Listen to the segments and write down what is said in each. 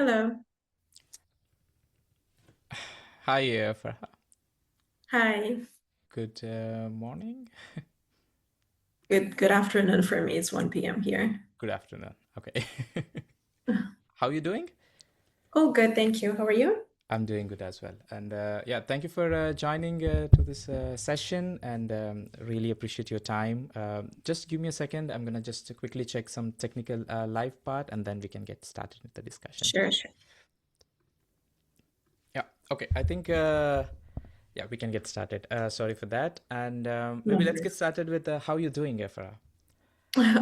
Hello. Hi, Farah. Hi. Good morning. Good afternoon for me. It's 1 p.m. here. Good afternoon. Okay. How you doing? Oh, good. Thank you. How are you? I'm doing good as well. And yeah, thank you for joining to this session and really appreciate your time. Just give me a second. I'm going to just quickly check some technical live part and then we can get started with the discussion. Sure, sure. Yeah. Okay. I think, yeah, we can get started. Sorry for that. And No maybe let's get worries. started with how you doing, Farah?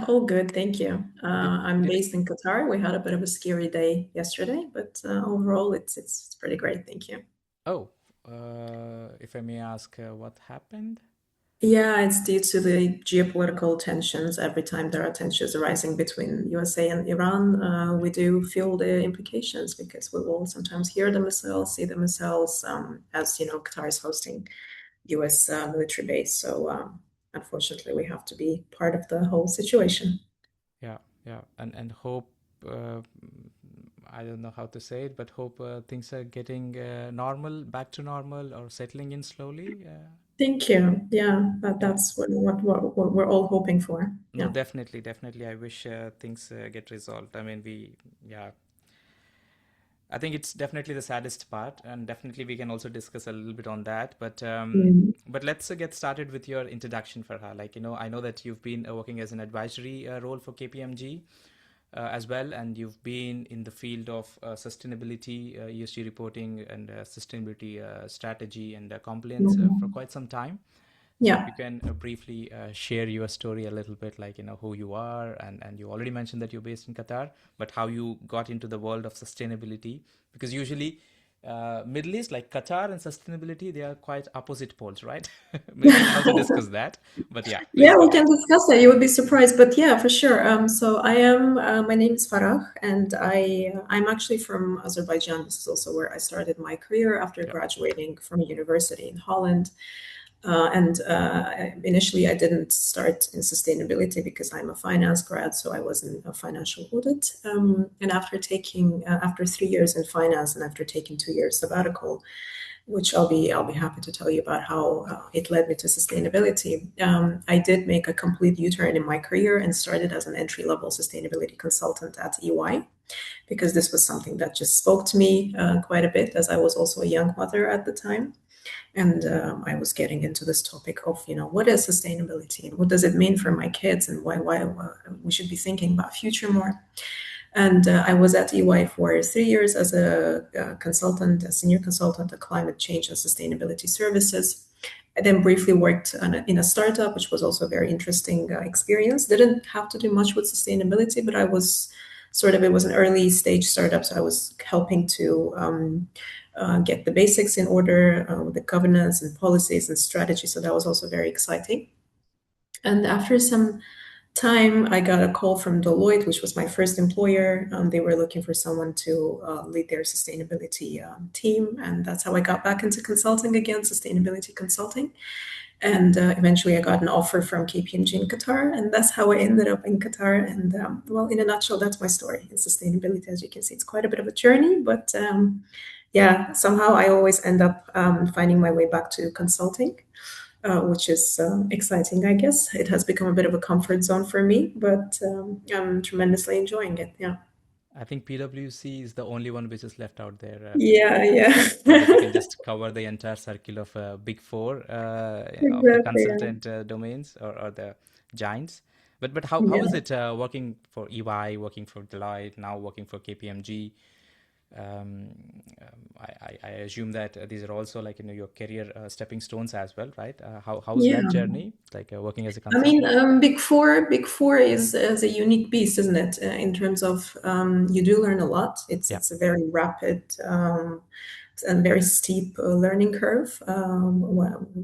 Oh, good. Thank you. Did, I'm did based in Qatar. We had a bit of a scary day yesterday, but overall, it's pretty great. Thank you. Oh, if I may ask, what happened? Yeah, it's due to the geopolitical tensions. Every time there are tensions arising between USA and Iran, we do feel the implications because we will sometimes hear the missiles, see the missiles, as you know, Qatar is hosting US military base. So unfortunately, we have to be part of the whole situation. Yeah, yeah, and hope. Uh, I don't know how to say it, but hope things are getting normal, back to normal, or settling in slowly. Thank you. Yeah, Yeah, that's what we're all hoping for. no, Yeah. definitely, definitely. I wish things get resolved. I mean, yeah, I think it's definitely the saddest part, and definitely we can also discuss a little bit on that. Mm. But let's get started with your introduction, Farha. Like, I know that you've been working as an advisory role for KPMG as well, and you've been in the field of sustainability, ESG reporting, and sustainability strategy and compliance for Mhm. quite some time. So if Yeah. you can briefly share your story a little bit, like who you are, and you already mentioned that you're based in Qatar, but how you got into the world of sustainability, because usually Middle East, like Qatar and sustainability, they are quite opposite poles, right? Maybe we can also discuss that, but yeah, please Yeah, go we ahead. can discuss that. You would be surprised, but yeah, for sure. So I am. My name is Farah, and I'm actually from Azerbaijan. This is also where I started my career after Yeah. graduating from a university in Holland. And initially, I didn't start in sustainability because I'm a finance grad, so I was in a financial audit. And after 3 years in finance, and after taking 2 years sabbatical, which I'll be happy to tell you about how it led me to sustainability. I did make a complete U-turn in my career and started as an entry-level sustainability consultant at EY because this was something that just spoke to me quite a bit, as I was also a young mother at the time. And I was getting into this topic of, what is sustainability and what does it mean for my kids, and why we should be thinking about future more. And I was at EY for 3 years as a consultant, a senior consultant, a climate change and sustainability services. I then briefly worked in a startup, which was also a very interesting experience. Didn't have to do much with sustainability, but I was it was an early stage startup. So I was helping to get the basics in order with the governance and policies and strategy. So that was also very exciting. And after some time, I got a call from Deloitte, which was my first employer. They were looking for someone to lead their sustainability team. And that's how I got back into consulting again, sustainability consulting. And eventually I got an offer from KPMG in Qatar. And that's how I ended up in Qatar. And well, in a nutshell, that's my story in sustainability. As you can see, it's quite a bit of a journey, but yeah, somehow I always end up finding my way back to consulting, which is exciting, I guess. It has become a bit of a comfort zone for me, but I'm tremendously enjoying it. Yeah. I think PwC is the only one which is left out there, Yeah, so that you yeah. can just cover the entire circle of big four of the Exactly. Yeah. consultant domains or the giants. But how is Yeah. it working for EY, working for Deloitte, now working for KPMG? Um, I assume that these are also like your career stepping stones as well, right? How's that Yeah. journey, like working as a I mean, consultant? Big Four is a unique beast, isn't it? In terms of you do learn a lot. It's Yeah. it's a very rapid and very steep learning curve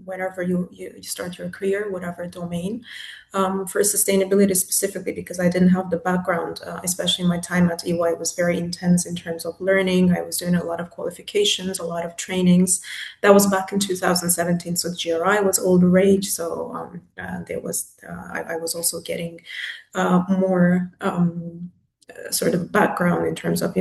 whenever you start your career, whatever domain. For sustainability specifically, because I didn't have the background, especially my time at EY was very intense in terms of learning. I was doing a lot of qualifications, a lot of trainings. That was back in 2017, so GRI was all the rage. So I was also getting more. sort of background in terms of,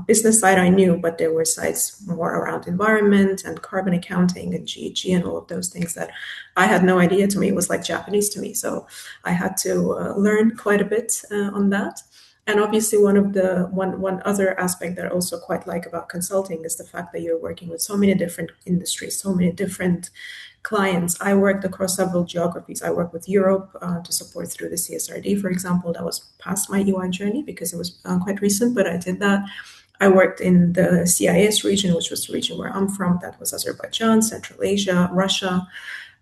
business side I knew, but there were sides more around environment and carbon accounting and GHG and all of those things that I had no idea. To me, it was like Japanese to me. So I had to learn quite a bit on that. And obviously, one other aspect that I also quite like about consulting is the fact that you're working with so many different industries, so many different clients. I worked across several geographies. I worked with Europe to support through the CSRD, for example. That was past my EY journey because it was quite recent, but I did that. I worked in the CIS region, which was the region where I'm from. That was Azerbaijan, Central Asia, Russia.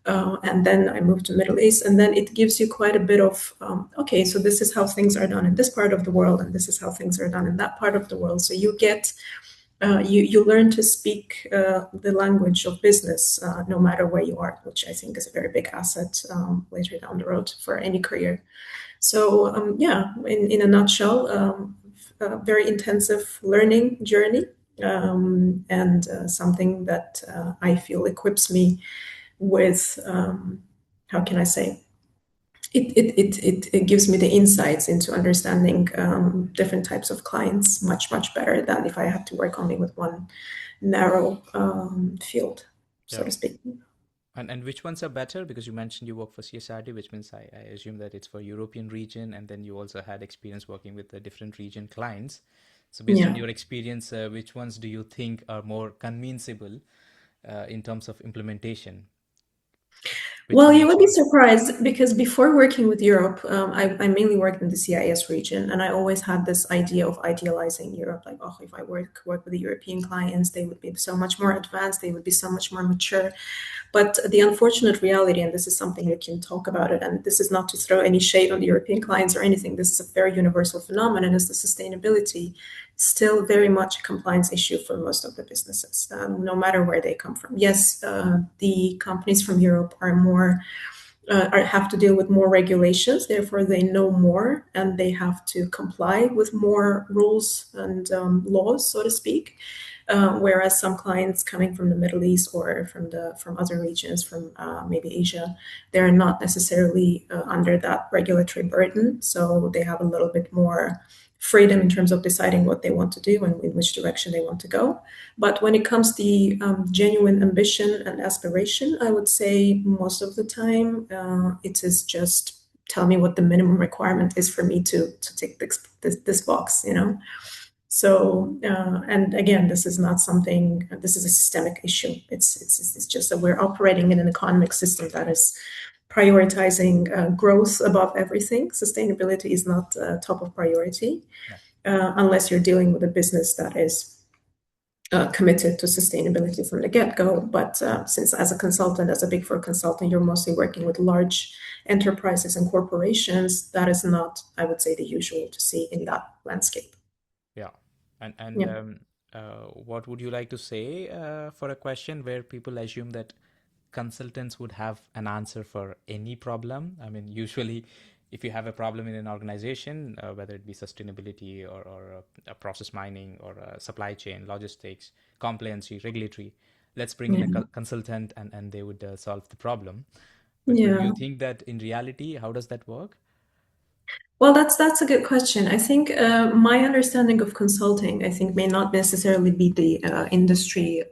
And then I moved to Middle East, and then it gives you quite a bit of, okay, so this is how things are done in this part of the world, and this is how things are done in that part of the world. So you get, you learn to speak the language of business no matter where you are, which I think is a very big asset later down the road for any career. So yeah, in a nutshell, a very intensive learning journey, and something that I feel equips me with, how can I say, it gives me the insights into understanding different types of clients much better than if I had to work only with one narrow field, so Yeah. to speak. And which ones are better? Because you mentioned you work for CSRD, which means I assume that it's for European region, and then you also had experience working with the different region clients. So based on Yeah. your experience, which ones do you think are more convincible in terms of implementation? Which Well, you would be region? surprised because before working with Europe, I mainly worked in the CIS region, and I always had this idea of idealizing Europe. Like, oh, if I work with the European clients, they would be so much more advanced, they would be so much more mature. But the unfortunate reality, and this is something we can talk about it, and this is not to throw any shade on the European clients or anything, this is a very universal phenomenon, is the sustainability still very much a compliance issue for most of the businesses, no matter where they come from. Yes, the companies from Europe are more have to deal with more regulations, therefore they know more and they have to comply with more rules and laws, so to speak. Whereas some clients coming from the Middle East or from other regions, from maybe Asia, they're not necessarily under that regulatory burden, so they have a little bit more freedom in terms of deciding what they want to do and in which direction they want to go. But when it comes to the genuine ambition and aspiration, I would say most of the time it is just tell me what the minimum requirement is for me to tick this box, you know. So and again, this is not something. This is a systemic issue. It's just that we're operating in an economic system that is prioritizing growth above everything. Sustainability is not top of priority Yeah. unless you're dealing with a business that is committed to sustainability from the get-go. But since as a consultant, as a Big Four consultant, you're mostly working with large enterprises and corporations, that is not, I would say, the usual to see in that landscape. Yeah. And Yeah. what would you like to say for a question where people assume that consultants would have an answer for any problem? I mean, usually, if you have a problem in an organization, whether it be sustainability or a process mining or a supply chain, logistics, compliancy, regulatory, let's bring in a Yeah. consultant and they would solve the problem. But do you Yeah. think that in reality, how does that work? Well, that's a good question. I think my understanding of consulting, I think, may not necessarily be the industry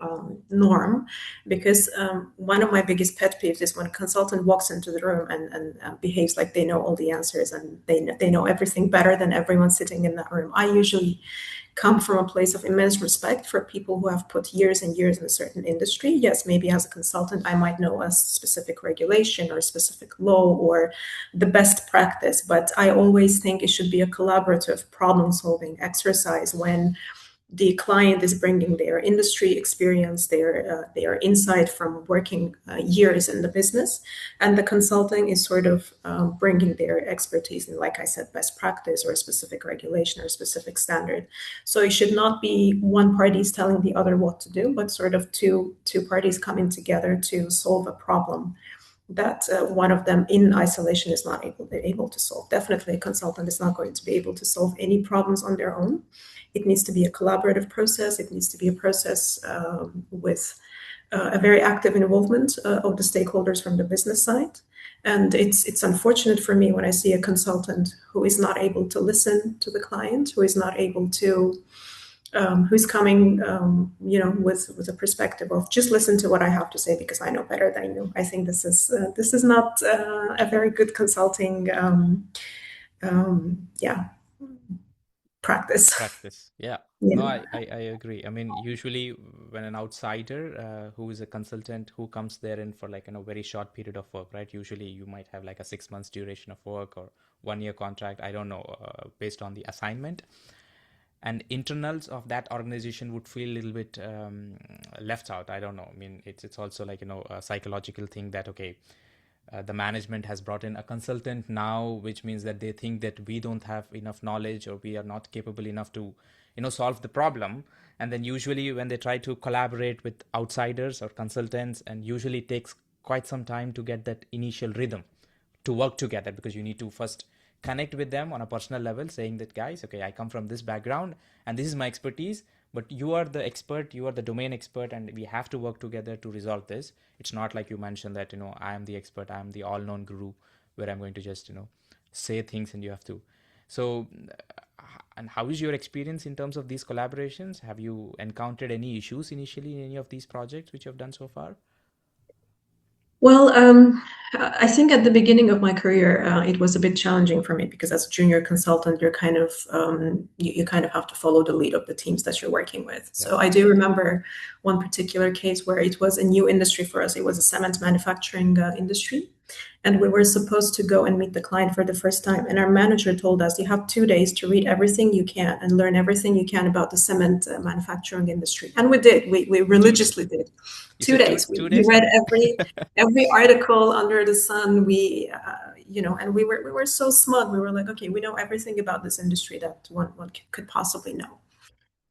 norm, because one of my biggest pet peeves is when a consultant walks into the room and behaves like they know all the answers and they know everything better than everyone sitting in that room. I usually come from a place of immense respect for people who have put years and years in a certain industry. Yes, maybe as a consultant, I might know a specific regulation or a specific law or the best practice, but I always think it should be a collaborative problem-solving exercise when the client is bringing their industry experience, their insight from working years in the business, and the consulting is sort of bringing their expertise in, like I said, best practice or a specific regulation or a specific standard. So it should not be one party is telling the other what to do, but sort of two parties coming together to solve a problem that one of them in isolation is not able to solve. Definitely, a consultant is not going to be able to solve any problems on their own. It needs to be a collaborative process. It needs to be a process with a very active involvement of the stakeholders from the business side. And it's unfortunate for me when I see a consultant who is not able to listen to the client, who is not able to, who's coming, with a perspective of just listen to what I have to say because I know better than you. I think this is not a very good consulting, practice. Practice. Yeah. Yeah. No, I agree. I mean, usually when an outsider who is a consultant who comes there in for like, very short period of work, right? Usually you might have like a 6 months duration of work or 1 year contract. I don't know, based on the assignment. And internals of that organization would feel a little bit left out. I don't know. I mean, it's also like, a psychological thing that, okay, the management has brought in a consultant now, which means that they think that we don't have enough knowledge or we are not capable enough to, solve the problem. And then usually when they try to collaborate with outsiders or consultants, and usually it takes quite some time to get that initial rhythm to work together, because you need to first connect with them on a personal level, saying that, guys, okay, I come from this background and this is my expertise, but you are the expert, you are the domain expert, and we have to work together to resolve this. It's not like you mentioned that, I am the expert, I am the all-known guru, where I'm going to just, say things and you have to. So, and how is your experience in terms of these collaborations? Have you encountered any issues initially in any of these projects which you have done so far? Well, I think at the beginning of my career, it was a bit challenging for me because as a junior consultant, you're kind of you kind of have to follow the lead of the teams that you're working with. Yeah. So I do remember one particular case where it was a new industry for us. It was a cement manufacturing industry, and we were supposed to go and meet the client for the first time. And our manager told us, you have 2 days to read everything you can and learn everything you can about the cement manufacturing industry. And we did. We religiously did. You 2 said days. two We days? read every article under the sun. And we were so smug. We were like, okay, we know everything about this industry that one could possibly know.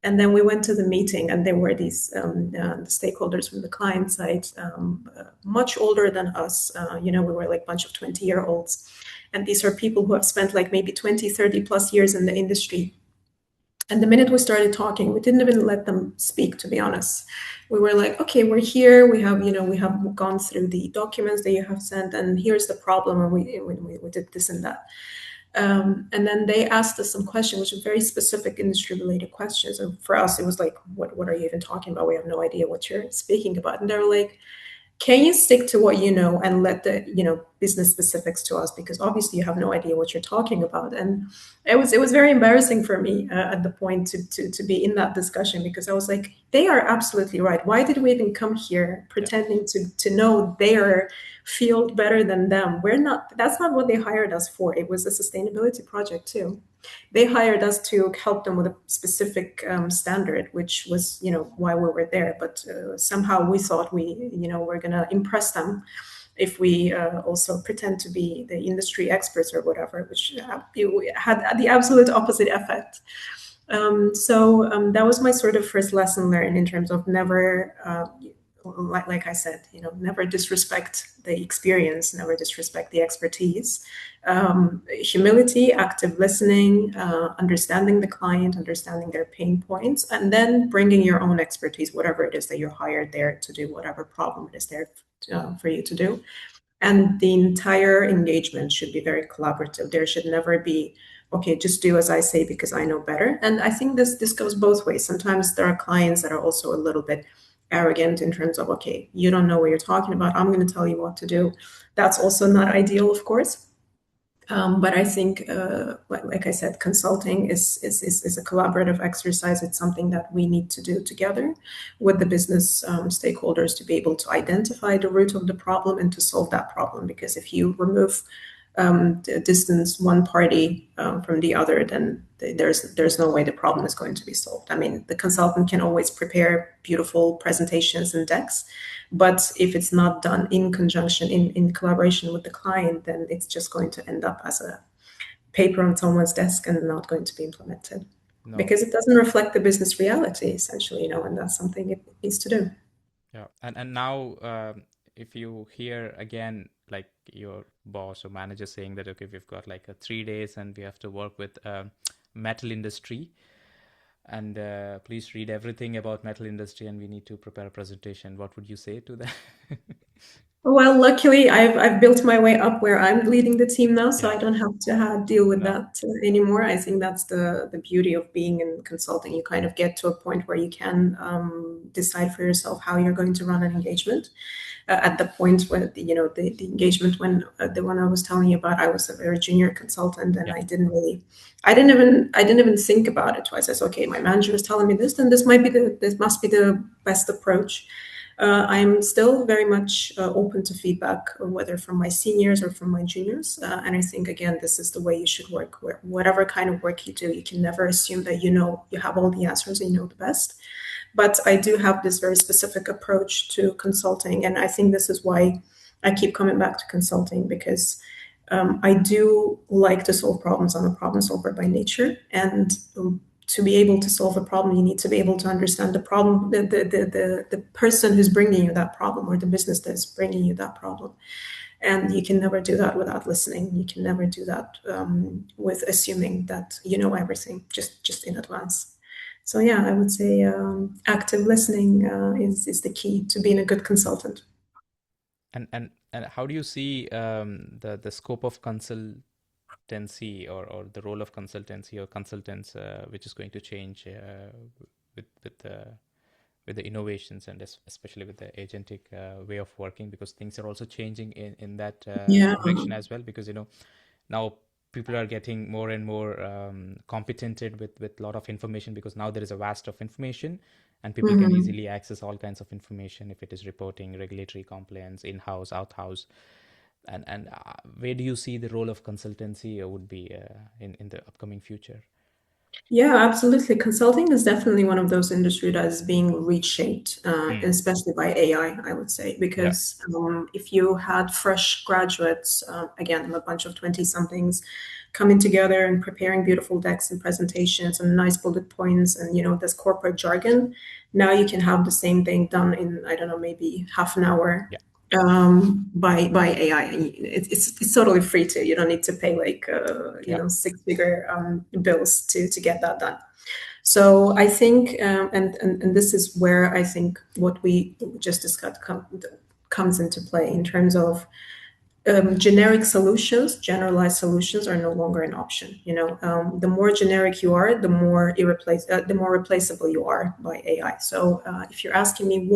And then we went to the meeting, and there were these the stakeholders from the client side, much older than us. We were like a bunch of 20-year-olds. And these are people who have spent like maybe 20, 30 plus years in the industry. And the minute we started talking, we didn't even let them speak, to be honest. We were like, okay, we're here. We have gone through the documents that you have sent, and here's the problem. And we did this and that. And then they asked us some questions, which were very specific industry related questions. And for us, it was like, what are you even talking about? We have no idea what you're speaking about. And they were like, can you stick to what you know and let the business specifics to us, because obviously you have no idea what you're talking about. And it was very embarrassing for me at the point to be in that discussion, because I was like, they are absolutely right. Why did we even come here pretending to know their field better than them? That's not what they hired us for. It was a sustainability project too. They hired us to help them with a specific standard, which was, why we were there. But somehow we thought we're going to impress them if we also pretend to be the industry experts or whatever, which had the absolute opposite effect. So that was my sort of first lesson learned in terms of never, like I said, never disrespect the experience, never disrespect the expertise. Humility, active listening, understanding the client, understanding their pain points, and then bringing your own expertise, whatever it is that you're hired there to do, whatever problem it is there for you to do. And the entire engagement should be very collaborative. There should never be, okay, just do as I say because I know better. And I think this goes both ways. Sometimes there are clients that are also a little bit arrogant in terms of, okay, you don't know what you're talking about, I'm going to tell you what to do. That's also not ideal, of course. But I think, like I said, consulting is a collaborative exercise. It's something that we need to do together with the business stakeholders to be able to identify the root of the problem and to solve that problem. Because if you remove distance one party from the other, then there's no way the problem is going to be solved. I mean, the consultant can always prepare beautiful presentations and decks, but if it's not done in conjunction, in collaboration with the client, then it's just going to end up as a paper on someone's desk and not going to be implemented. No. Because it doesn't reflect the business reality, essentially, and that's something it needs to do. Yeah. And now, if you hear again, like your boss or manager saying that, okay, we've got like 3 days and we have to work with metal industry, and please read everything about metal industry, and we need to prepare a presentation. What would you say to that? Well, luckily, I've built my way up where I'm leading the team now, so Yeah. I don't have to deal with No. that anymore. I think that's the beauty of being in consulting. You kind of get to a point where you can decide for yourself how you're going to run an engagement. At the point where the engagement when the one I was telling you about, I was a very junior consultant, and Yeah. I didn't even think about it twice. I said, okay, my manager is telling me this, then this must be the best approach. I'm still very much open to feedback, whether from my seniors or from my juniors. And I think, again, this is the way you should work. Whatever kind of work you do, you can never assume that you have all the answers and you know the best. But I do have this very specific approach to consulting. And I think this is why I keep coming back to consulting, because I do like to solve problems. I'm a problem solver by nature. And to be able to solve a problem, you need to be able to understand the problem, the person who's bringing you that problem, or the business that's bringing you that problem. And you can never do that without listening. You can never do that with assuming that you know everything just in advance. So yeah, I would say active listening is the key to being a good consultant. And how do you see the scope of consultancy, or the role of consultancy or consultants, which is going to change with with the innovations, and especially with the agentic way of working, because things are also changing in that Yeah. direction as well, because now people are getting more and more competented with a lot of information, because now there is a vast of information, and people can Mhm. easily access all kinds of information, if it is reporting, regulatory compliance, in-house, out-house. And where do you see the role of consultancy would be in the upcoming future? Yeah, absolutely. Consulting is definitely one of those industries that is being reshaped, Mm. especially by AI, I would say, Yeah. because if you had fresh graduates, again, a bunch of 20 somethings coming together and preparing beautiful decks and presentations and nice bullet points and, this corporate jargon, now you can have the same thing done in, I don't know, maybe half an hour Yeah. by AI. And it's totally free too. You don't need to pay like Yeah. six-figure bills to get that done. So I think, and this is where I think what we just discussed comes into play in terms of generic solutions, generalized solutions are no longer an option. The more generic you are, the more replaceable you are by AI. So if you're asking me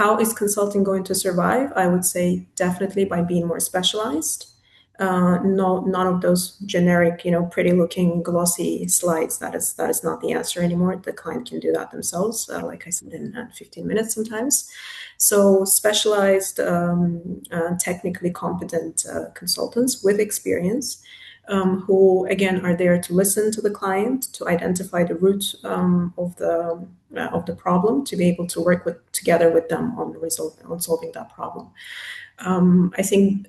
how is consulting going to survive? I would say definitely by being more specialized. No, none of those generic, pretty looking glossy slides. That is not the answer anymore. The client can do that themselves, like I said, in 15 minutes sometimes. So specialized, technically competent consultants with experience, who again are there to listen to the client, to identify the root of the problem, to be able to work together with them on solving that problem. I think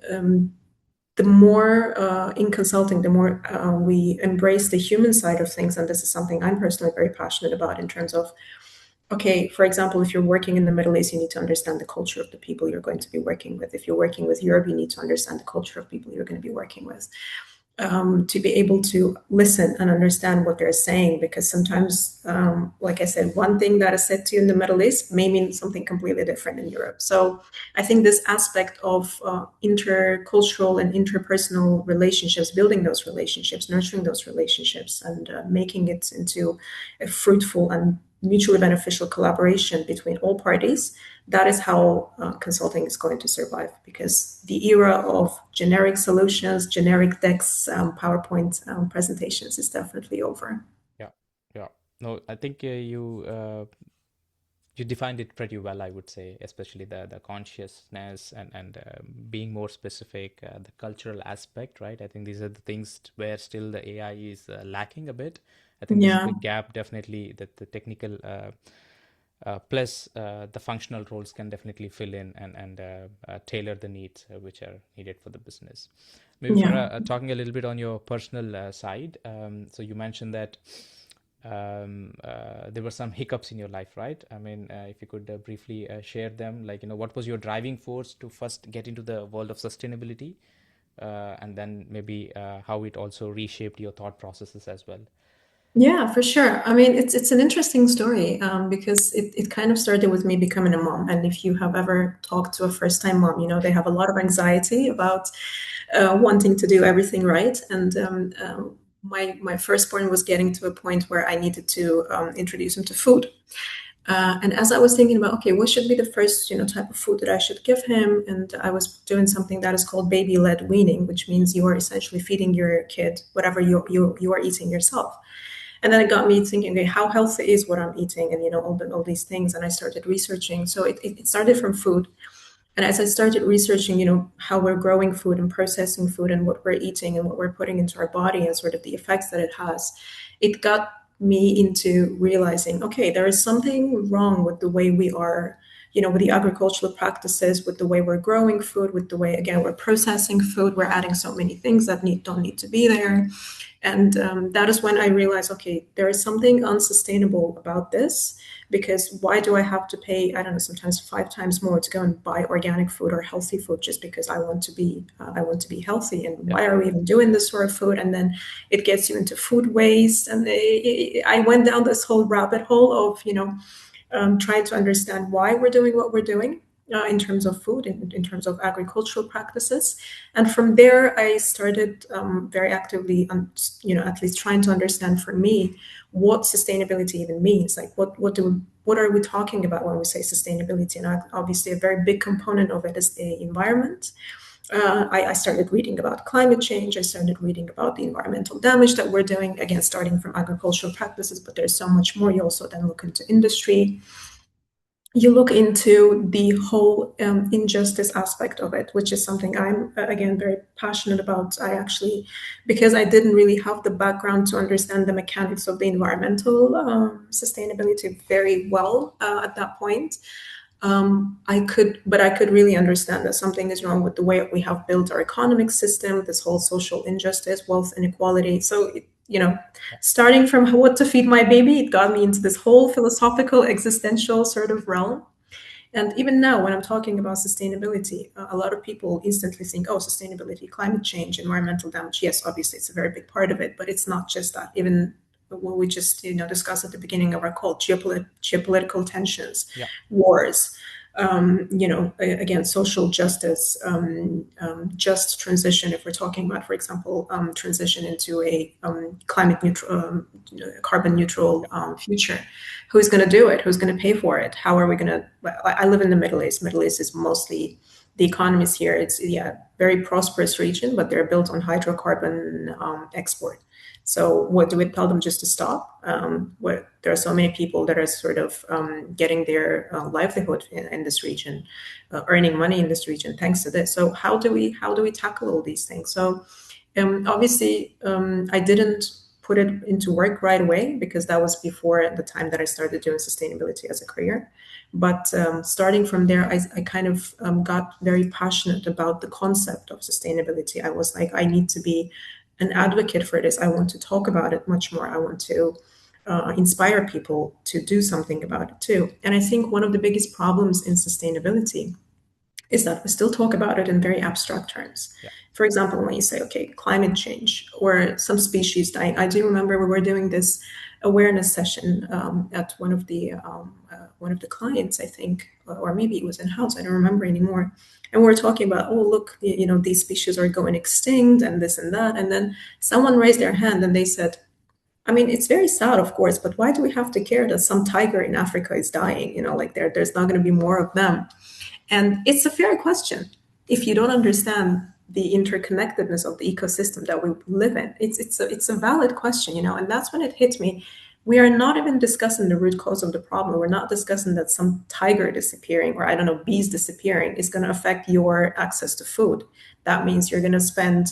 the more in consulting, the more we embrace the human side of things, and this is something I'm personally very passionate about in terms of, okay, for example, if you're working in the Middle East, you need to understand the culture of the people you're going to be working with. If you're working with Europe, you need to understand the culture of people you're going to be working with. To be able to listen and understand what they're saying, because sometimes, like I said, one thing that is said to you in the Middle East may mean something completely different in Europe. So I think this aspect of intercultural and interpersonal relationships, building those relationships, nurturing those relationships, and making it into a fruitful and mutually beneficial collaboration between all parties, that is how consulting is going to survive, because the era of generic solutions, generic decks, PowerPoint presentations is definitely over. Yeah. Yeah. No, I think you defined it pretty well, I would say, especially the consciousness, and being more specific, the cultural aspect, right? I think these are the things where still the AI is lacking a bit. I think this is Yeah, the gap, definitely, that the technical plus the functional roles can definitely fill in, and tailor the needs which are needed for the business. Maybe for yeah. talking a little bit on your personal side, so you mentioned that there were some hiccups in your life, right? I mean, if you could briefly share them, like, what was your driving force to first get into the world of sustainability, and then maybe how it also reshaped your thought processes as well. Yeah, for sure. I mean, it's an interesting story because it kind of started with me becoming a mom. And if you have ever talked to a first-time mom, you know, they have a lot of anxiety about wanting to do everything right. And my firstborn was getting to a point where I needed to introduce him to food. And as I was thinking about, okay, what should be the first, you know, type of food that I should give him, and I was doing something that is called baby-led weaning, which means you are essentially feeding your kid whatever you are eating yourself. And then it got me thinking, okay, how healthy is what I'm eating, and you know, all these things. And I started researching. So it started from food, and as I started researching, you know, how we're growing food and processing food and what we're eating and what we're putting into our body and sort of the effects that it has, it got me into realizing, okay, there is something wrong with the way we are, you know, with the agricultural practices, with the way we're growing food, with the way, again, we're processing food, we're adding so many things that don't need to be there. And that is when I realized, okay, there is something unsustainable about this, because why do I have to pay, I don't know, sometimes 5 times more to go and buy organic food or healthy food just because I want to be healthy? And Yeah. why are we even doing this sort of food? And then it gets you into food waste. And I went down this whole rabbit hole of, you know, trying to understand why we're doing what we're doing in terms of food, in terms of agricultural practices. And from there, I started very actively, you know, at least trying to understand for me what sustainability even means. Like, what are we talking about when we say sustainability? And obviously, a very big component of it is the environment. I started reading about climate change. I started reading about the environmental damage that we're doing, again, starting from agricultural practices, but there's so much more. You also then look into industry. You look into the whole injustice aspect of it, which is something I'm, again, very passionate about. I actually, because I didn't really have the background to understand the mechanics of the environmental sustainability very well at that point, but I could really understand that something is wrong with the way we have built our economic system, this whole social injustice, wealth inequality. So, you know, starting from what to feed my baby, it got me into this whole philosophical, existential sort of realm. And even now, when I'm talking about sustainability, a lot of people instantly think, oh, sustainability, climate change, environmental damage. Yes, obviously, it's a very big part of it, but it's not just that. Even what we just, you know, discussed at the beginning of our call, geopolitical tensions, Yeah. wars, you know, again, social justice, just transition. If we're talking about, for example, transition into a climate neutral, you know, carbon neutral future, who's going to do it? Who's going to pay for it? How are we going to? I live in the Middle East. Middle East is mostly the economies here. It's, yeah, very prosperous region, but they're built on hydrocarbon export. So what do we tell them, just to stop? There are so many people that are sort of getting their livelihood in this region, earning money in this region thanks to this. So how do we tackle all these things? So obviously, I didn't put it into work right away because that was before the time that I started doing sustainability as a career. But starting from there, I kind of got very passionate about the concept of sustainability. I was like, I need to be an advocate for this. I want to talk about it much more. I want to inspire people to do something about it too. And I think one of the biggest problems in sustainability is that we still talk about it in very abstract terms. Yeah. For example, when you say, okay, climate change or some species dying, I do remember we were doing this awareness session at one of the clients, I think, or maybe it was in house. I don't remember anymore. And we were talking about, oh, look, you know, these species are going extinct and this and that. And then someone raised their hand and they said, I mean, it's very sad, of course, but why do we have to care that some tiger in Africa is dying? You know, like there's not going to be more of them. And it's a fair question. If you don't understand the interconnectedness of the ecosystem that we live in, it's a valid question, you know. And that's when it hit me. We are not even discussing the root cause of the problem. We're not discussing that some tiger disappearing or, I don't know, bees disappearing is going to affect your access to food. That means you're going to spend,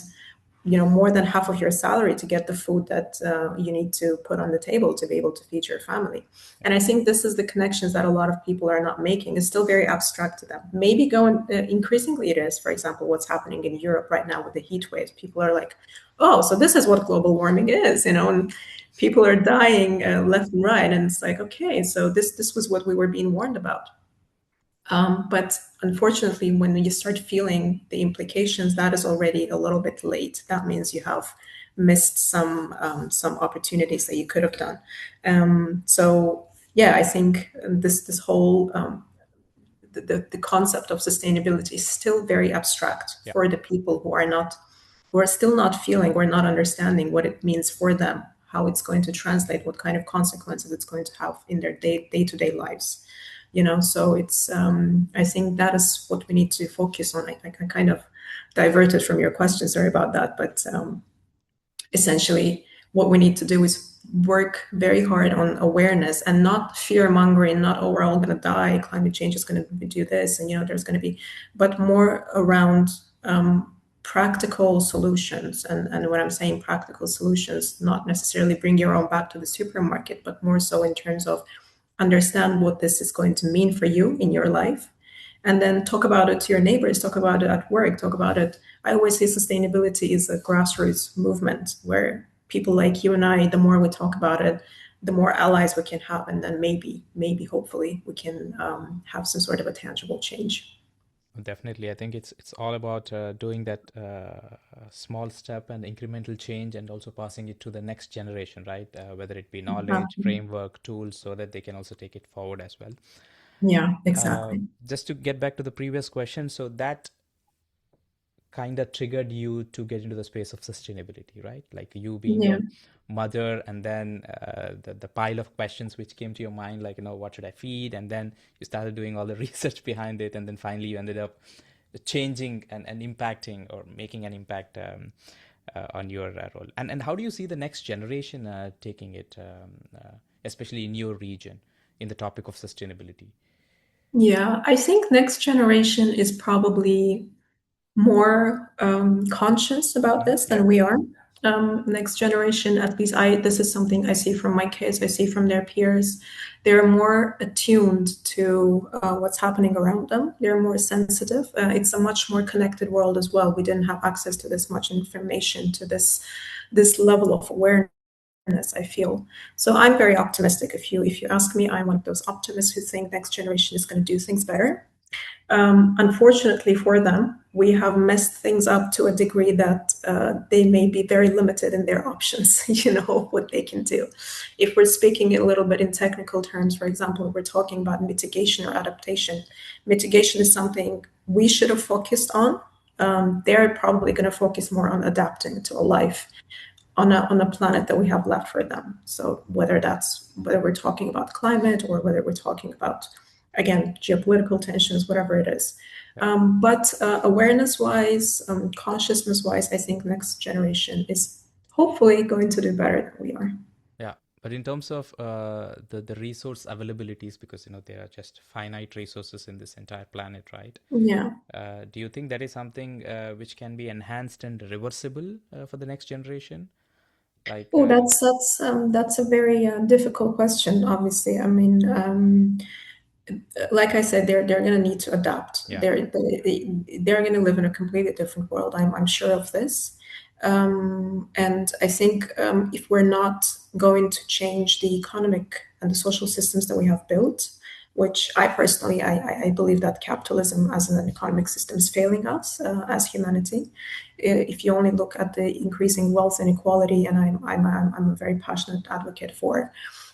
you know, more than half of your salary to get the food that you need to put on the table to be able to feed your family. And I think this is the connections that a lot of people are not making. It's still very abstract to them. Maybe going increasingly it is. For example, what's happening in Europe right now with the heat waves. People are like, oh, so this is what global warming is, you know, and people are dying left and right. And it's like, okay, so this was what we were being warned about. But unfortunately, when you start feeling the implications, that is already a little bit late. That means you have missed some opportunities that you could have done. So yeah, I think this whole the concept of sustainability is still very abstract Yeah. for the people who are still not feeling or not understanding what it means for them, how it's going to translate, what kind of consequences it's going to have in their day-to-day lives. So it's I think that is what we need to focus on. I kind of diverted from your question, sorry about that, but essentially what we need to do is work very hard on awareness and not fear mongering, not, oh, we're all going to die, climate change is going to do this, and there's going to be, but more around practical solutions. And when I'm saying practical solutions, not necessarily bring your own back to the supermarket, but more so in terms of understand what this is going to mean for you in your life, and then talk about it to your neighbors, talk about it at work, talk about it. I always say sustainability is a grassroots movement where people like you and I, the more we talk about it, the more allies we can have, and then maybe, hopefully, we can have some sort of a tangible change. Definitely. I think it's all about doing that small step and incremental change, and also passing it to the next generation, right? Whether it be knowledge, Exactly. framework, tools, so that they can also take it forward as well. Yeah, exactly. Just to get back to the previous question, so that kind of triggered you to get into the space of sustainability, right? Like you being Yeah. a mother, and then the pile of questions which came to your mind, like, what should I feed? And then you started doing all the research behind it, and then finally you ended up changing and impacting, or making an impact on your role. And how do you see the next generation taking it, especially in your region, in the topic of sustainability? Yeah, I think next generation is probably more conscious about this Yeah. than we are. Next generation, at least this is something I see from my kids, I see from their peers. They're more attuned to what's happening around them. They're more sensitive. It's a much more connected world as well. We didn't have access to this much information, to this level of awareness, I feel. So I'm very optimistic. If you ask me, I'm one of those optimists who think next generation is going to do things better. Unfortunately for them, we have messed things up to a degree that they may be very limited in their options, what they can do. If we're speaking a little bit in technical terms, for example, we're talking about mitigation or adaptation. Mitigation is something we should have focused on. They're probably going to focus more on adapting to a life on a planet that we have left for them. So whether we're talking about climate, or whether we're talking about, again, geopolitical tensions, whatever it is. But awareness-wise, consciousness-wise, I think next generation is hopefully going to do better than we are. Yeah, but in terms of the resource availabilities, because there are just finite resources in this entire planet, right? Yeah. Do you think that is something which can be enhanced and reversible for the next generation? Like, Oh, that's a very difficult question. Obviously, I mean, like I said, they're going to need to adapt. yeah, They're going to live in a completely different world. I'm sure of this. And I think if we're not going to change the economic and the social systems that we have built, which I personally I believe that capitalism as an economic system is failing us as humanity. If you only look at the increasing wealth inequality, and I'm a very passionate advocate for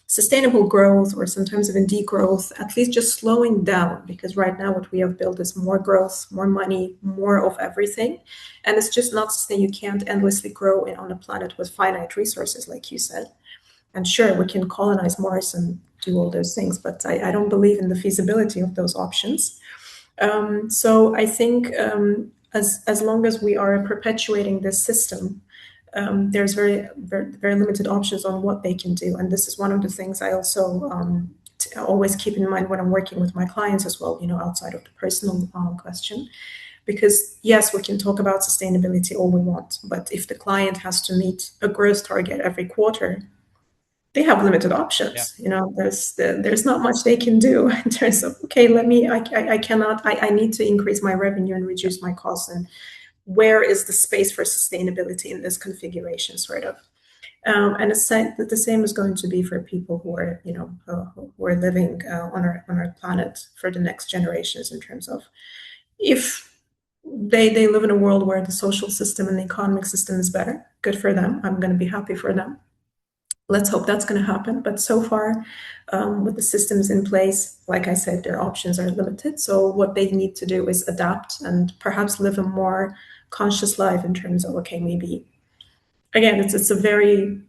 sustainable growth, or sometimes even degrowth, at least just slowing down, because right now what we have built is more growth, more money, more of everything. And it's just not something. You can't endlessly grow on a planet with finite resources, like you said. And sure, we can colonize Mars and do all those things, but I don't believe in the feasibility of those options. So I think as long as we are perpetuating this system, there's very, very, very limited options on what they can do. And this is one of the things I also always keep in mind when I'm working with my clients as well, outside of the personal question. Because yes, we can talk about sustainability all we want, but if the client has to meet a growth target every quarter, they have limited yeah, options. There's not much they can do in terms of, okay, I cannot, I need to increase my revenue and yeah, reduce my costs, and where is the space for sustainability in this configuration, sort of. And the same is going to be for people who are, who are living on our planet for the next generations, in terms of, if they live in a world where the social system and the economic system is better. Good for them. I'm going to be happy for them. Let's hope that's going to happen. But so far, with the systems in place, like I said, their options are limited. So what they need to do is adapt and perhaps live a more conscious life in terms of, okay, maybe, again, it's a very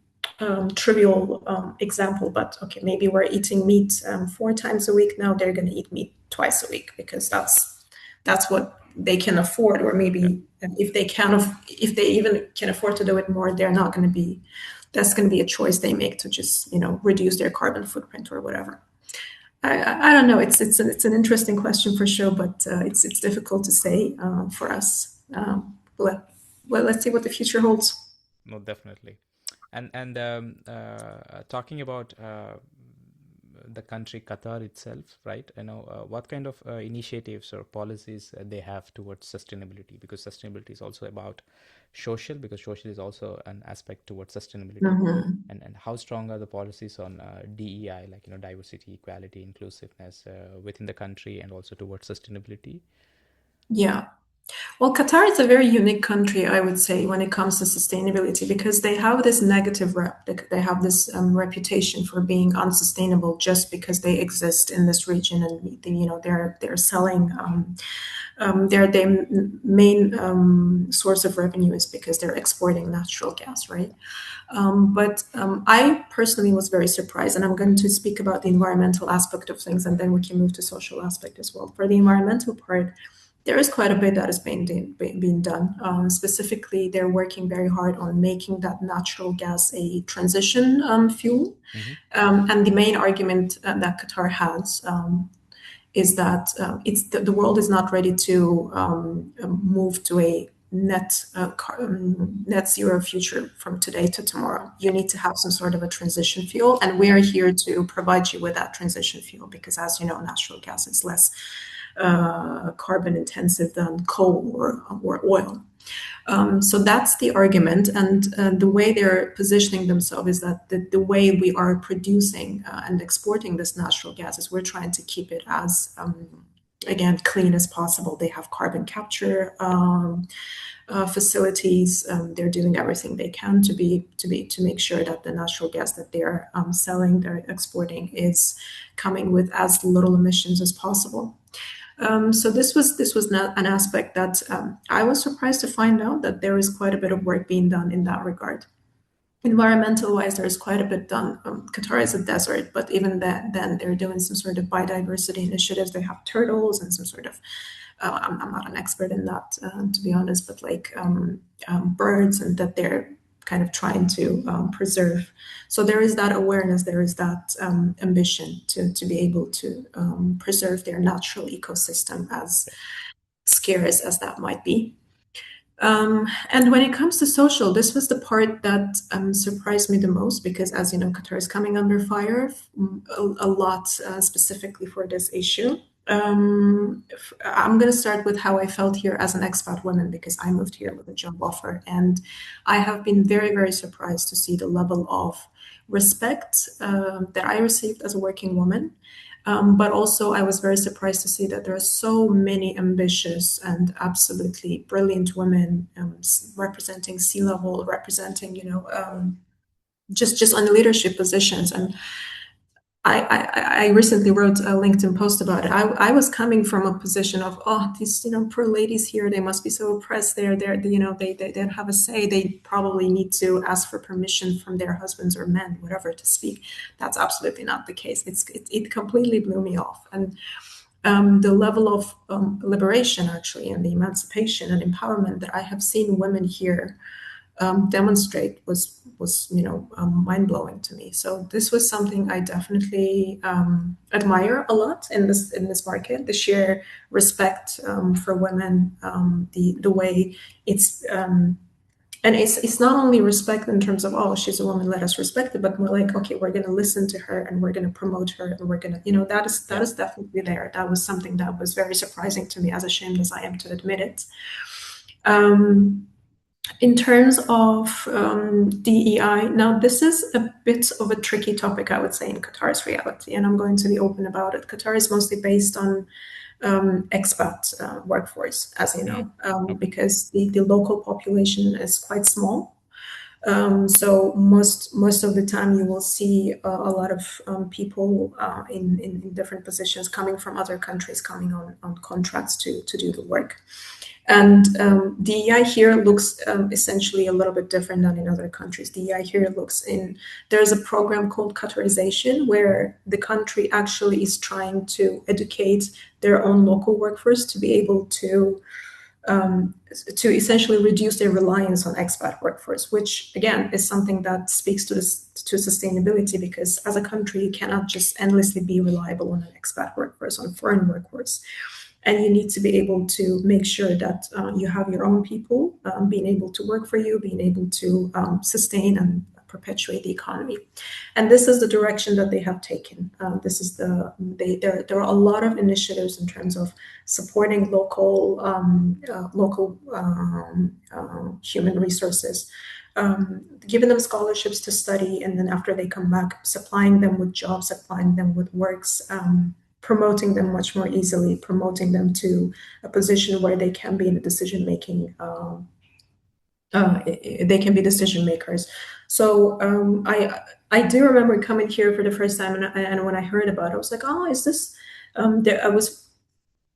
trivial example, but okay, maybe we're eating meat 4 times a week. Now they're going to eat meat twice a week because that's what they can afford. Or maybe if they even can afford to do it more, they're not going to be. That's going to be a choice they make to just reduce their carbon footprint or whatever. I don't know. It's an interesting question for sure, but it's difficult to say for us. Well, let's see what the future holds. No, definitely. And talking about the country Qatar itself, right? What kind of initiatives or policies they have towards sustainability? Because sustainability is also about social, because social is also an aspect towards sustainability. Mm-hmm. And how strong are the policies on DEI, like diversity, equality, inclusiveness within the country and also towards sustainability? Yeah. Well, Qatar is a very unique country, I would say, when it comes to sustainability, because they have this negative rep. They have this reputation for being unsustainable just because they exist in this region, and they're selling. Their main source of revenue is because they're exporting natural gas, right? But I personally was very surprised, and I'm going to speak about the environmental aspect of things, and then we can move to social aspect as well. For the environmental part, there is quite a bit that is being done. Specifically, they're working very hard on making that natural gas a transition fuel. And the main argument that Qatar has is that the world is not ready to move to a net zero future from today to tomorrow. You need to have some sort of a transition fuel, and we are here to provide you with that transition fuel because, as you know, natural gas is less carbon intensive than coal or oil. So that's the argument, and the way they're positioning themselves is that the way we are producing and exporting this natural gas is we're trying to keep it as again clean as possible. They have carbon capture facilities. They're doing everything they can to make sure that the natural gas that they're selling, they're exporting, is coming with as little emissions as possible. So this was not an aspect that I was surprised to find out that there is quite a bit of work being done in that regard. Environmental wise, there's quite a bit done. Qatar is a desert, but even then they're doing some sort of biodiversity initiatives. They have turtles and some sort of I'm not an expert in that, to be honest, but like birds, and that they're kind of trying to preserve. So there is that awareness, there is that ambition to be able to preserve their natural ecosystem, as scarce as that might be. And when it comes to social, this was the part that surprised me the most because, as you know, Qatar is coming under fire a lot, specifically for this issue. I'm going to start with how I felt here as an expat woman because I moved here with a job offer, and I have been very, very surprised to see the level of respect that I received as a working woman. But also, I was very surprised to see that there are so many ambitious and absolutely brilliant women representing C-level, representing, just on leadership positions. And I recently wrote a LinkedIn post about it. I was coming from a position of, oh, these poor ladies here, they must be so oppressed. They don't have a say. They probably need to ask for permission from their husbands or men, whatever, to speak. That's absolutely not the case. It completely blew me off. And the level of liberation, actually, and the emancipation and empowerment that I have seen women here demonstrate was mind blowing to me. So this was something I definitely admire a lot in this market. The sheer respect for women, the way it's. And it's not only respect in terms of, oh, she's a woman, let us respect it, but more like, okay, we're going to listen to her and we're going to promote her and we're going to, that is definitely there. That was something that was very surprising to me, as ashamed as I am to admit it. In terms of DEI, now this is a bit of a tricky topic, I would say, in Qatar's reality, and I'm going to be open about it. Qatar is mostly based on expat workforce, as you know, Okay. because the local population is quite small. So most of the time, you will see a lot of people in different positions coming from other countries, coming on contracts to do the work. And DEI here looks essentially a little bit different than in other countries. DEI here looks in, there's a program called Qatarization where the country actually is trying to educate their own local workforce to be able to essentially reduce their reliance on expat workforce, which again is something that speaks to sustainability, because as a country you cannot just endlessly be reliable on an expat workforce, on foreign workforce. And you need to be able to make sure that you have your own people being able to work for you, being able to sustain and perpetuate the economy. And this is the direction that they have taken. There are a lot of initiatives in terms of supporting local human resources, giving them scholarships to study, and then after they come back, supplying them with jobs, supplying them with works, promoting them much more easily, promoting them to a position where they can be in a decision making. They can be decision makers. So I do remember coming here for the first time, and when I heard about it, I was like, oh, is this? I was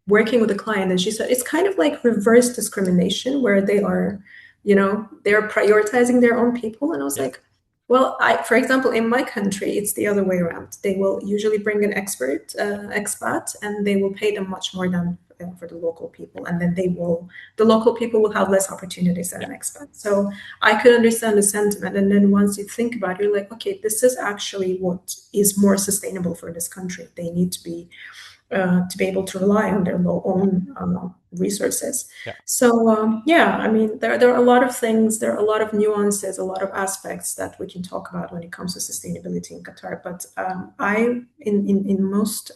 working with a client, and she said it's kind of like reverse discrimination, where they are, they're prioritizing their own people. And I was Yeah. like, well, for example, in my country, it's the other way around. They will usually bring an expat, and they will pay them much more than for the local people, and then the local people will have less opportunities than Yeah. an expat. So I could understand the sentiment, and then once you think about it, you're like, okay, this is actually what is more sustainable for this country. They need to be able to rely on their Yeah. own resources. Yeah. So yeah, I mean, there are a lot of things, there are a lot of nuances, a lot of aspects that we can talk about when it comes to sustainability in Qatar. But in most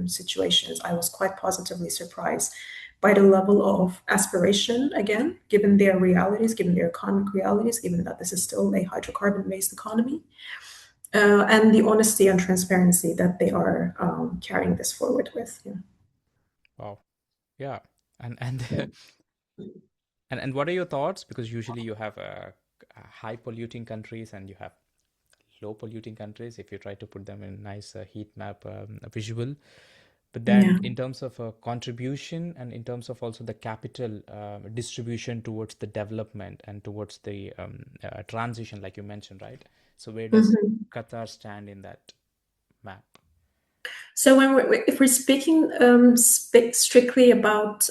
situations, I was quite positively surprised by the level of aspiration, again, given their realities, given their economic realities, given that this is still a hydrocarbon-based economy, and the honesty and transparency that they are carrying this forward with. Yeah. Wow. Yeah. And Yeah. and what are your thoughts? Because usually you have high polluting countries and you have low polluting countries, if you try to put them in nice heat map visual. But then Yeah. in terms of contribution and in terms of also the capital distribution towards the development and towards the transition, like you mentioned, right? So where does Mhm. Qatar stand in that map? So if we're speaking strictly about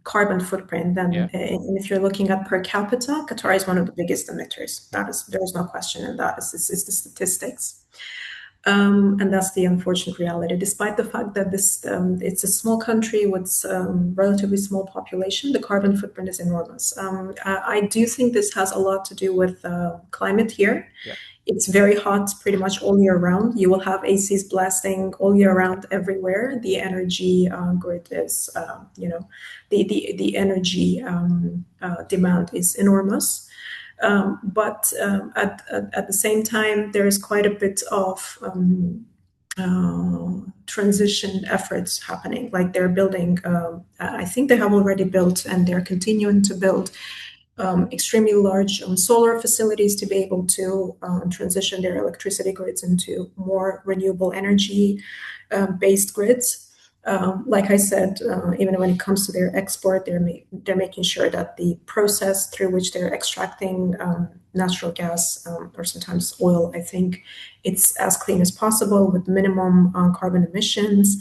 carbon footprint, then Yeah. and if you're looking at per capita, Qatar Yeah. is one of the biggest emitters. Yeah. There is no question in that. It's the statistics. And that's the unfortunate reality. Despite the fact that it's a small country with relatively small population, the carbon footprint is enormous. I do think this has a lot to do with climate here. Yeah. It's very hot pretty much all year round. You will have ACs blasting all year round everywhere. The energy grid is, the energy demand is enormous. But at the same time, there is quite a bit of transition efforts happening. Like they're building, I think they have already built and they're continuing to build extremely large solar facilities to be able to transition their electricity grids into more renewable energy based grids. Like I said, even when it comes to their export, they're making sure that the process through which they're extracting natural gas or sometimes oil, I think it's as clean as possible with minimum carbon emissions.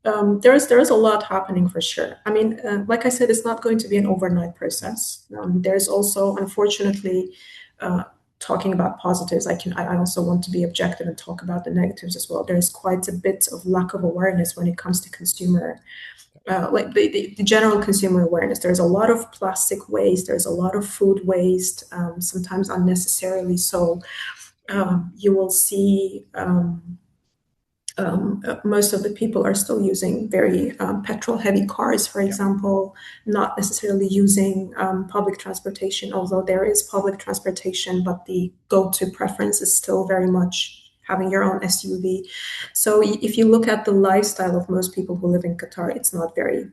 There is a lot happening for sure. I mean, like I said, it's not going to be an overnight Yeah. process. There's also, unfortunately, uh, talking about positives. I also want to be objective and talk about the negatives as well. There's quite a bit of lack of awareness when it comes to consumer, like the general consumer awareness. There's a lot of plastic waste. There's a lot of food waste, sometimes unnecessarily so. You will see. most of the people are still using very petrol-heavy cars, for example, not necessarily using public transportation, although there is public transportation, but the go-to preference is still very much having your own SUV. So if you look at the lifestyle of most people who live in Qatar, it's not very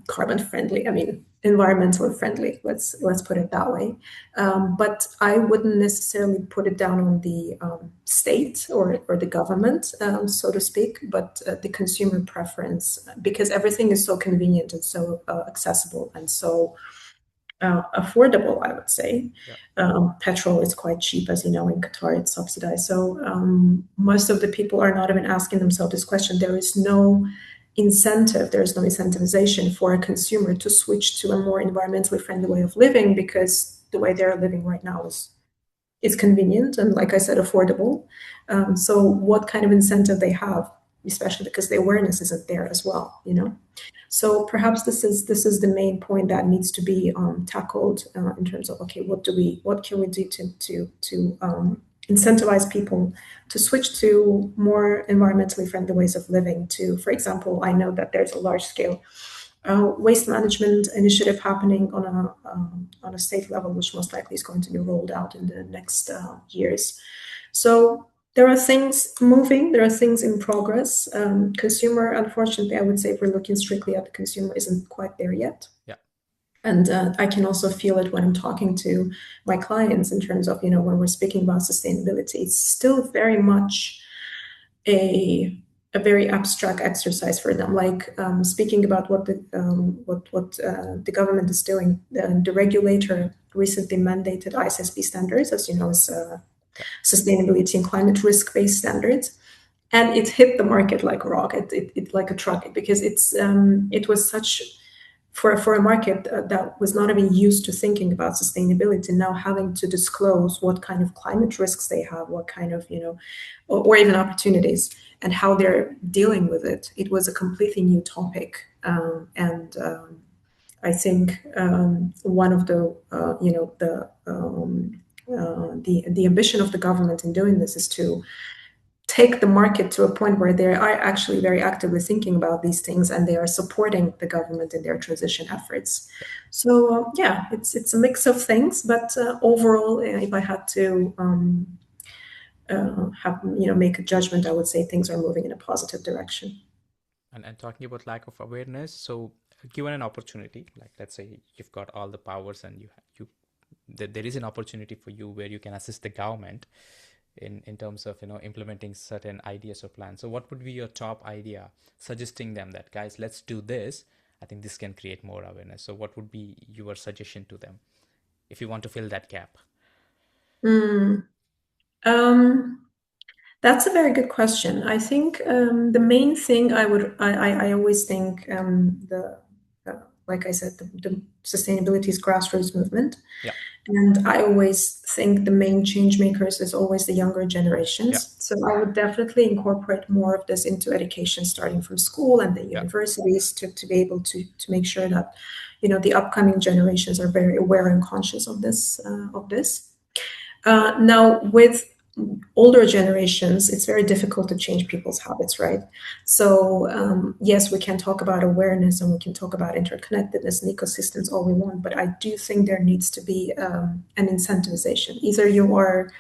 carbon friendly. I mean, environmental friendly. Let's put it that way. But I wouldn't necessarily put it down on the state or the government, so to speak, but the consumer preference, because everything is so convenient and so accessible and so affordable, I would say. Petrol is quite cheap, as you know, in Qatar, it's subsidized. So most of the people are not even asking themselves this question. There is no incentive, there is no incentivization for a consumer to switch to a more environmentally friendly way of living, because the way they're living right now is convenient and, like I said, affordable. So what kind of incentive they have, especially because the awareness isn't there as well, you know? So perhaps this is the main point that needs to be tackled in terms of, okay, what can we do to incentivize people to switch to more environmentally friendly ways of living. To, for example, I know that there's a large scale waste management initiative happening on a state level, which most likely is going to be rolled out in the next years. So there are things moving, there are things in progress. Consumer, unfortunately, I would say, if we're looking strictly at the consumer, isn't quite there yet. And I can also feel it when I'm talking to my clients in terms of, when we're speaking about sustainability, it's still very much a very abstract exercise for them. Like speaking about what the government is doing, the regulator recently mandated ISSB standards, as you know, is sustainability and climate risk-based standards. And it hit the market like a rocket, it like a truck, because it was such, for a market that was not even used to thinking about sustainability, now having to disclose what kind of climate risks they have, what kind of, or even opportunities, and how they're dealing with it. It was a completely new topic. And I think one of the ambition of the government in doing this is to take the market to a point where they are actually very actively thinking about these things, and they are supporting the government in their transition efforts. So it's a mix of things, but overall, if I had to make a judgment, I would say things are moving in a positive direction. And talking about lack of awareness, so given an opportunity, like let's say you've got all the powers and there is an opportunity for you where you can assist the government in terms of implementing certain ideas or plans. So what would be your top idea, suggesting them that, guys, let's do this, I think this can create more awareness? So what would be your suggestion to them if you want to fill that gap? That's a very good question. I think the main thing I always think like I said, the sustainability is grassroots movement. And I always think the main change makers is always the younger generations. So I would definitely incorporate more of this into education, starting from school and the universities, to be able to make sure that the upcoming generations are very aware and conscious of this. Now, with older generations, it's very difficult to change people's habits, right? So yes, we can talk about awareness and we can talk about interconnectedness and ecosystems all we want, but I do think there needs to be an incentivization. Either you are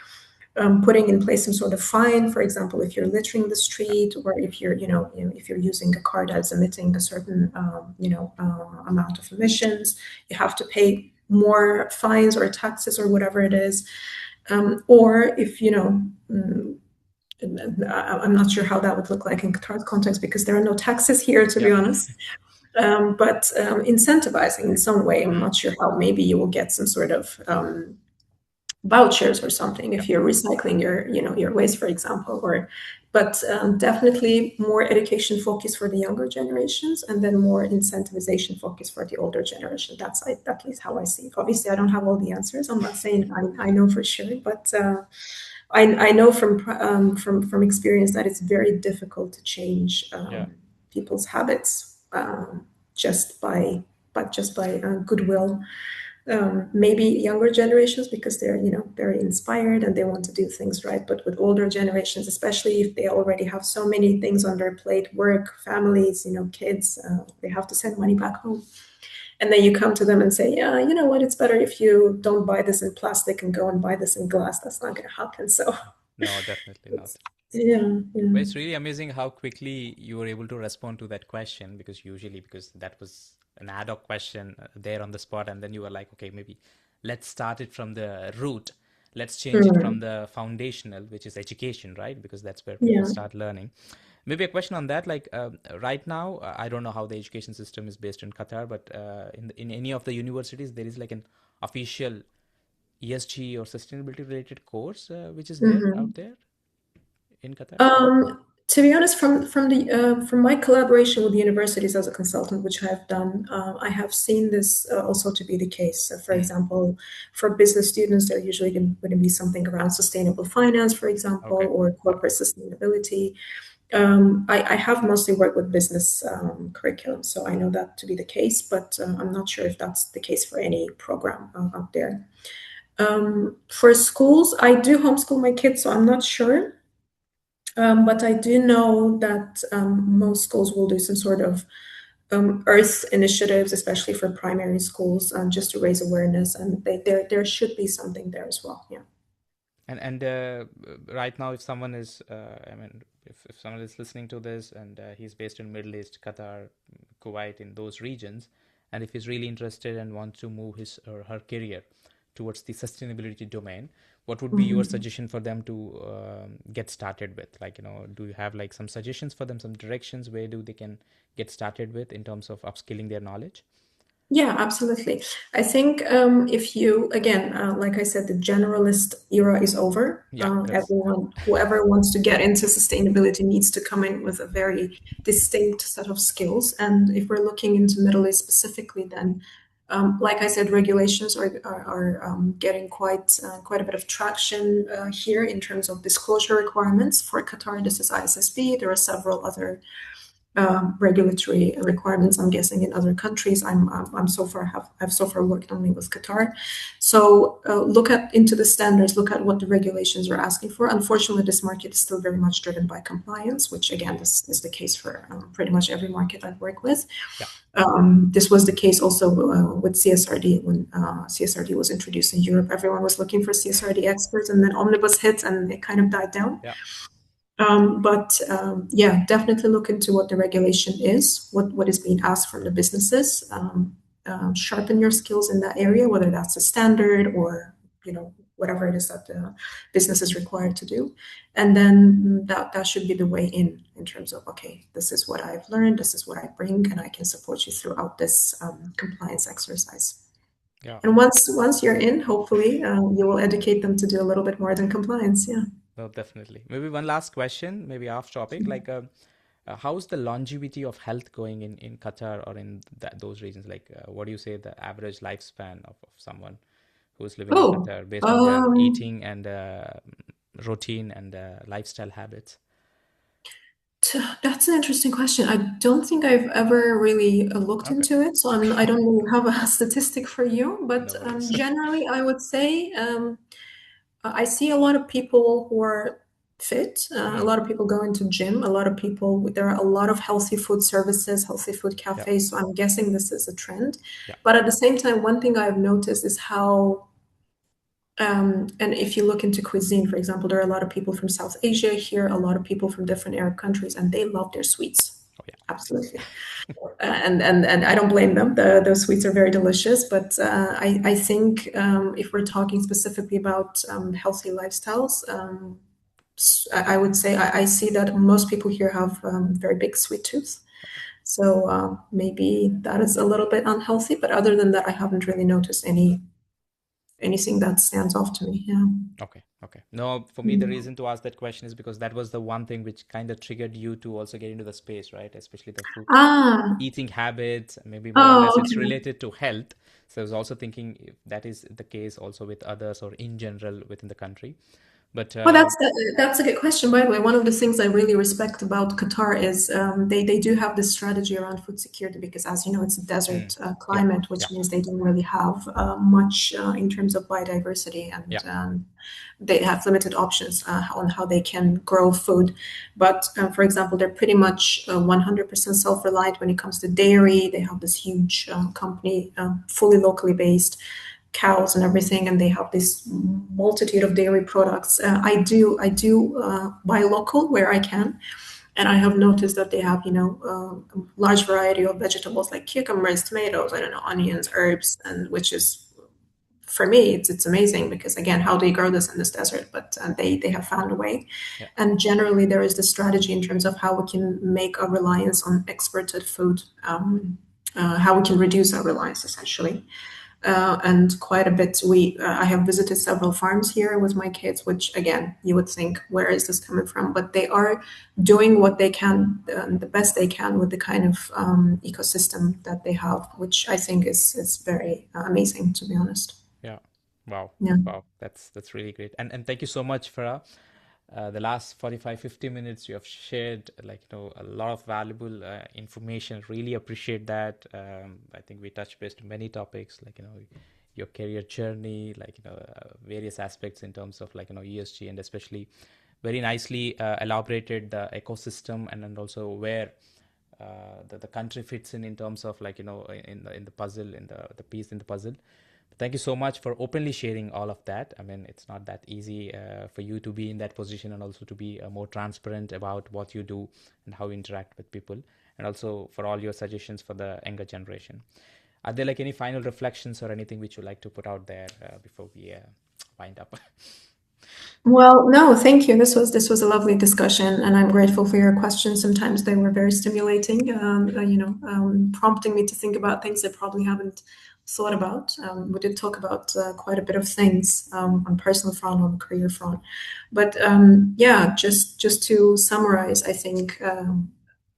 putting in place some sort of fine, for example, if you're littering the street, or if you're if you're using a car that's emitting a certain amount of emissions, you have to pay more fines or taxes or whatever it is. Or if, I'm not sure how that would look like in Qatar's context, because there are no taxes here, to be honest. But incentivizing in some way, I'm not sure how. Maybe you will get some sort of vouchers or something if you're recycling your waste, for example. But definitely more education focus for the younger generations, and then more incentivization focus for the older generation. That's at least how I see it. Obviously, I don't have all the answers. I'm not saying I know for sure, but I know from experience that it's very difficult to change people's habits just by goodwill. maybe younger generations because they're, very inspired and they want to do things right. But with older generations, especially if they already have so many things on their plate, work, families, kids, they have to send money back home. And then you come to them and say, yeah, you know what, it's better if you don't buy this in plastic and go and buy this in glass. That's not going to happen. So, No, definitely not. yeah, But yeah. it's really amazing how quickly you were able to respond to that question, because that was an ad hoc question there on the spot, and then you were like, okay, maybe let's start it from the root. Let's change it from Mm, the foundational, which is education, right? Because that's where people yeah. start learning. Maybe a question on that, like right now, I don't know how the education system is based in Qatar, but in any of the universities, there is like an official ESG or sustainability related course which is there out Mhm. there in Qatar. To be honest, from my collaboration with the universities as a consultant, which I've done, I have seen this also to be the case. So, for Mm. example, for business students, there usually going to be something around sustainable finance, for example, Okay. or Yeah. corporate sustainability. I have mostly worked with business curriculum, so I know that to be the case, but I'm not sure if that's the case for any program out there. For schools, I do homeschool my kids, so I'm not sure. But I do know that most schools will do some sort of Earth initiatives, especially for primary schools, just to raise awareness, and there should be something there as well. Yeah. And right now, if someone is, I mean, if someone is listening to this and he's based in Middle East, Qatar, Kuwait, in those regions, and if he's really interested and wants to move his or her career towards the sustainability domain, what would be your Mhm. suggestion for them to get started with? Like, do you have like some suggestions for them, some directions where do they can get started with in terms of upskilling their knowledge? Yeah, absolutely. I think if you, again, like I said, the generalist era is over. Yeah, that's Whoever wants to get into sustainability needs to come in with a very distinct set of skills. And if we're looking into Middle East specifically, then, like I said, regulations are getting quite a bit of traction here in terms of disclosure requirements. For Qatar, this is ISSB. There are several other regulatory requirements. I'm guessing in other countries. I've so far worked only with Qatar. So look at into the standards. Look at what the regulations are asking for. Unfortunately, this market is still very much driven by compliance, which again, this is the case for pretty much every market I've worked with. yeah, This was the case also with CSRD when CSRD was introduced in Europe. Everyone was looking for CSRD experts, and then Omnibus hit, and it kind of died down. yeah. But yeah, definitely look into what the regulation is, what is being asked from the businesses. Sharpen your skills in that area, whether that's a standard or whatever it is that the business is required to do, and then that should be the way in terms of okay, this is what I've learned, this is what I bring, and I can support you throughout this compliance exercise. Yeah. And once you're in, hopefully you will educate them to do a little bit more than compliance. Yeah. No, definitely. Maybe one last question, maybe off topic. Like, how's the longevity of health going in Qatar or in those regions? Like, what do you say the average lifespan of someone who's living in Oh, Qatar based on their eating and routine and lifestyle habits? That's an interesting question. I don't think I've ever really looked Okay. into it, so I Okay. don't really have a statistic for you. But No worries. generally, I would say I see a lot of people who are fit. A Hmm. lot of people go into gym. A lot of people. There are a lot of healthy food services, healthy food Yeah. cafes. So I'm guessing this is a trend. Yeah. But at the same time, one thing I've noticed is how and if you look into cuisine, for example, there are a lot of people from South Asia here, a lot of people from different Arab countries, and they love their sweets. Oh, yeah. Absolutely. And I don't blame them. Those sweets are very delicious. But I think if we're talking specifically about healthy lifestyles, I would say I see that most people here have very big sweet tooth. So maybe that is a little bit unhealthy. But other than that, I haven't really noticed anything that stands off to me. Yeah. Okay, okay. No, for me, the Mm. reason to ask that question is because that was the one thing which kind of triggered you to also get into the space, right? Especially the food Ah, eating habits, maybe more or oh, less it's okay. related to health. So I was also thinking if that is the case also with others or in general within the country. But Well, that's a good question, by the way. One of the things I really respect about Qatar is they do have this strategy around food security because, as you know, it's a mm, desert yeah, climate, yeah, which means they don't really have much in terms of biodiversity, yeah, and they have limited options on how they can grow food. But for example, they're pretty much 100% self-reliant when it comes to dairy. They have this huge company, fully locally based, cows and everything, and they have this multitude of dairy products. I do buy local where I can, and I have noticed that they have a large variety of vegetables like cucumbers, tomatoes, I don't know, onions, herbs, and which is, for me, it's amazing because, again, how do you grow this in this desert? But they have found a way, yeah, and generally there is this strategy in terms of how we can make a reliance on exported food. How we can reduce our reliance, essentially. And quite a bit. I have visited several farms here with my kids, which, again, you would think, where is this coming from? But they are doing what they can, the best they can, with the kind of ecosystem that they have, which I think is very amazing, to be honest. yeah. Wow, Yeah. wow, that's really great. And thank you so much, Farah. The last 45, 50 minutes you have shared, like, a lot of valuable information. Really appreciate that. I think we touched based on many topics, like, your career journey, like, various aspects in terms of, like, ESG, and especially very nicely elaborated the ecosystem, and then also where the country fits in terms of, like, in the puzzle, in the piece in the puzzle. Thank you so much for openly sharing all of that. I mean, it's not that easy for you to be in that position, and also to be more transparent about what you do and how you interact with people, and also for all your suggestions for the younger generation. Are there, like, any final reflections or anything which you like to put out there before we wind up? Well, no, thank you. This was a lovely discussion, and I'm grateful for your questions. Sometimes they were very stimulating, prompting me to think about things I probably haven't thought about. We did talk about quite a bit of things on personal front, on career front, but yeah, just to summarize, I think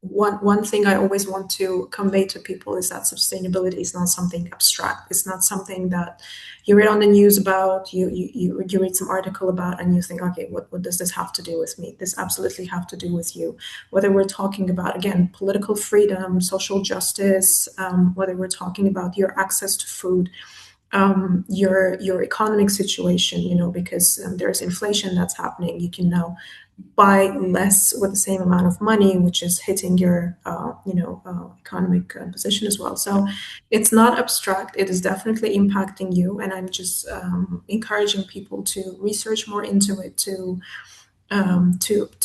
one thing I always want to convey to people is that sustainability is not something abstract. It's not something that you read on the news about, you read some article about, and you think, okay, what does this have to do with me? This absolutely have to do with you. Whether we're talking about, again, political freedom, social justice, whether we're talking about your access to food, your economic situation, because there's inflation that's happening. You can now buy less with the same amount of money, which is hitting your, economic position as well. Yeah, So it's not abstract. It is definitely impacting you, and I'm just encouraging people to research more into it, to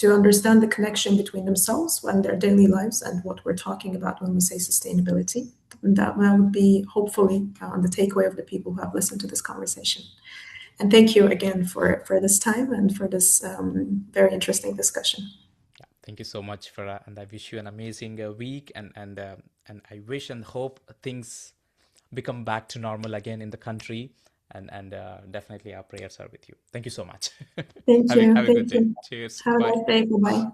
understand the connection between themselves and their daily lives and what we're talking about when we say sustainability. And that would be, hopefully, the takeaway of the people who have listened to this conversation. And thank you again for this time and for this very interesting discussion. yeah. Thank you so much, Farah, and I wish you an amazing week, and I wish and hope things become back to normal again in the country. And definitely our prayers are with you. Thank you so much. Thank have, a, you. have a good Thank day. you. Cheers. Have a Bye. nice day. Bye bye.